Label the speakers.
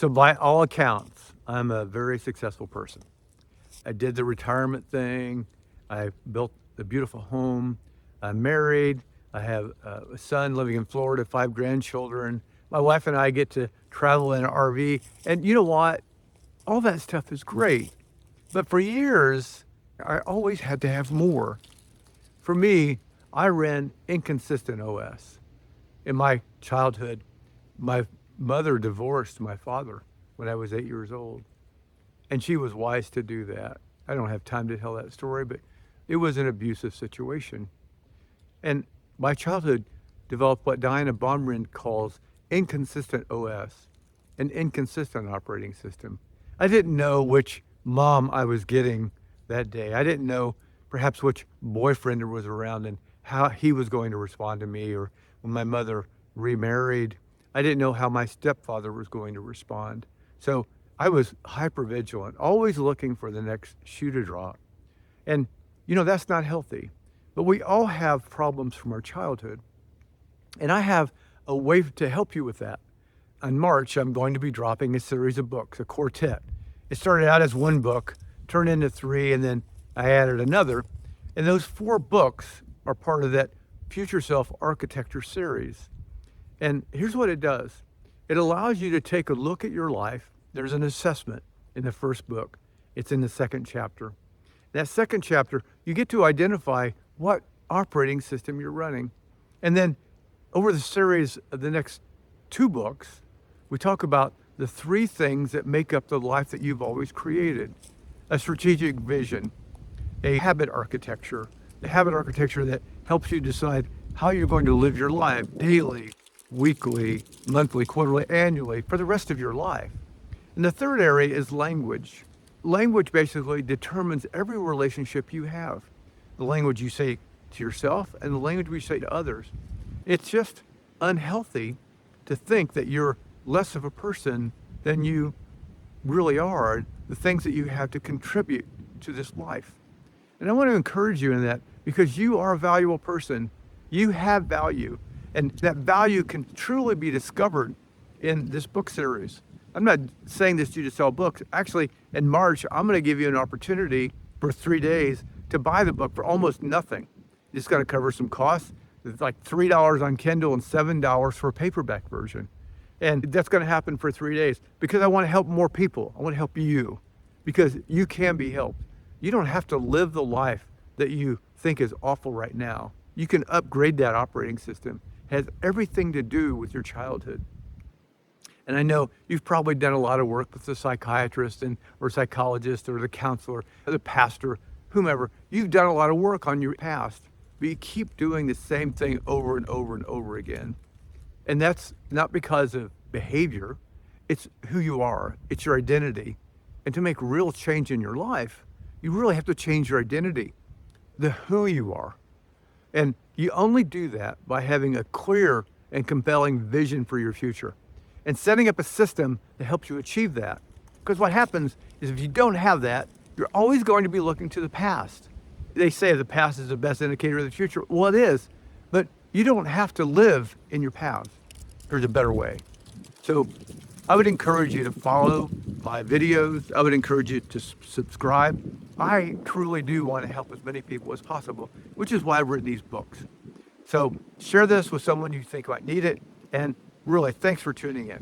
Speaker 1: So by all accounts, I'm a very successful person. I did the retirement thing. I built a beautiful home. I'm married. I have a son living in Florida, 5 grandchildren. My wife and I get to travel in an RV. And you know what? All that stuff is great. But for years, I always had to have more. For me, I ran inconsistent OS. In my childhood, my mother divorced my father when I was 8 years old. And she was wise to do that. I don't have time to tell that story, but it was an abusive situation. And my childhood developed what Diana Baumrind calls inconsistent OS, an inconsistent operating system. I didn't know which mom I was getting that day. I didn't know perhaps which boyfriend was around and how he was going to respond to me, or when my mother remarried, I didn't know how my stepfather was going to respond. So I was hypervigilant, always looking for the next shoe to drop. And, that's not healthy. But we all have problems from our childhood. And I have a way to help you with that. In March, I'm going to be dropping a series of books, a quartet. It started out as 1 book, turned into 3, and then I added another. And those 4 books are part of that Futureself Architecture Series. And here's what it does. It allows you to take a look at your life. There's an assessment in the first book. It's in the 2nd chapter. That 2nd chapter, you get to identify what operating system you're running. And then over the series of the next 2 books, we talk about the 3 things that make up the life that you've always created. A strategic vision, a habit architecture, the habit architecture that helps you decide how you're going to live your life daily, weekly, monthly, quarterly, annually, for the rest of your life. And the 3rd area is language. Language basically determines every relationship you have. The language you say to yourself and the language we say to others. It's just unhealthy to think that you're less of a person than you really are, the things that you have to contribute to this life. And I want to encourage you in that, because you are a valuable person. You have value, and that value can truly be discovered in this book series. I'm not saying this to you to sell books. Actually, in March, I'm going to give you an opportunity for 3 days to buy the book for almost nothing. You just got to cover some costs. It's like $3 on Kindle and $7 for a paperback version. And that's going to happen for 3 days because I want to help more people. I want to help you because you can be helped. You don't have to live the life that you think is awful right now. You can upgrade that operating system. It has everything to do with your childhood. And I know you've probably done a lot of work with the psychiatrist or psychologist or the counselor or the pastor, whomever. You've done a lot of work on your past, but you keep doing the same thing over and over and over again. And that's not because of behavior. It's who you are. It's your identity. And to make real change in your life, you really have to change your identity, the who you are. And you only do that by having a clear and compelling vision for your future and setting up a system that helps you achieve that. Because what happens is if you don't have that, you're always going to be looking to the past. They say the past is the best indicator of the future. Well, it is, but you don't have to live in your past. There's a better way. So I would encourage you to follow my videos. I would encourage you to subscribe. I truly do want to help as many people as possible, which is why I've written these books. So share this with someone you think might need it. And really, thanks for tuning in.